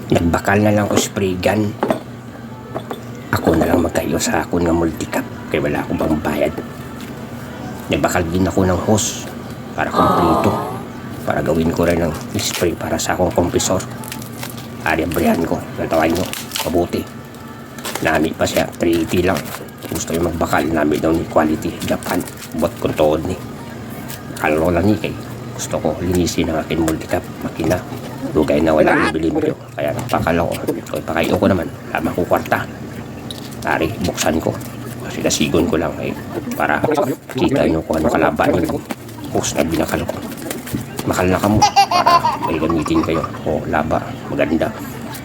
Nagbakal na lang ko spray gun. Ako na lang magkayo sa ako nga multicap kay wala akong bang bayad. Nagbakal din ako ng hose para kompleto, para gawin ko rin ng spray para sa akong kompresor. Ariabrihan ko, natawag nyo, mabuti. Nami pa siya, 380 lang. Gusto yung magbakal, nami daw ni quality Japan. Bot kong tood ni. Nakalo lang ni kay gusto ko linisin ang akin multicap makina. Lugay na wala yung bilimbyo. Kaya nagpakal ako. So ipakayo ko naman, lamang ko kwarta. Tari, buksan ko. Kasi nasigon ko lang para kita nyo kung ano kalaban nyo. Post na binakal ko. Makal na ka mo para may gamitin kayo. O laba, maganda.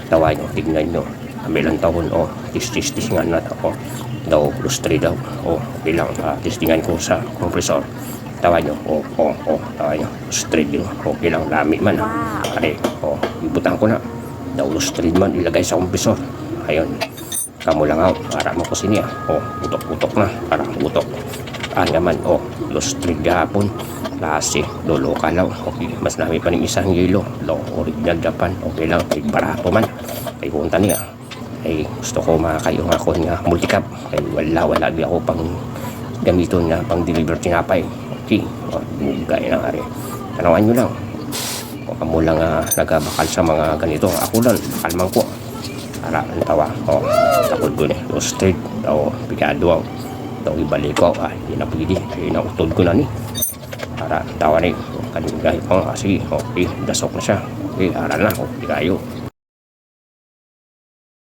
Tawa nyo, tignan nyo. Kamilang taon, tis nga na ako. Daw, lustre daw. Okay lang, testingan ko sa kompresor. Tawa nyo, tawa nyo. Lustre din, okay lang, lami man. Pare, ibutang ko na. Daw, lustre man, ilagay sa kompresor. Ayun. Kamu lang ako para mo ko siya. Utok-utok na para utok. Naman, lustre gapon. Klase, lolo ka lang. Okay, mas nami pa ng isang yelo. Original Japan. Okay lang, ay barato man. Ay punta niya. Ay gusto ko makakayo nga ako nga multicap. Ay wala di ako pang gamiton nga pang deliver tinapay. Okay, bugay na ari. Tanawan nyo lang. Kung kamo lang nagabakal sa mga ganito, ako lang, kalmang ko. Para ang tawa, takod ko so straight, pigado daw ibalik ko, hindi na pwede, ay nautod ko na ni para tawa ni kanigay kasi okay, dasok na siya, okay, aral na, okay kayo.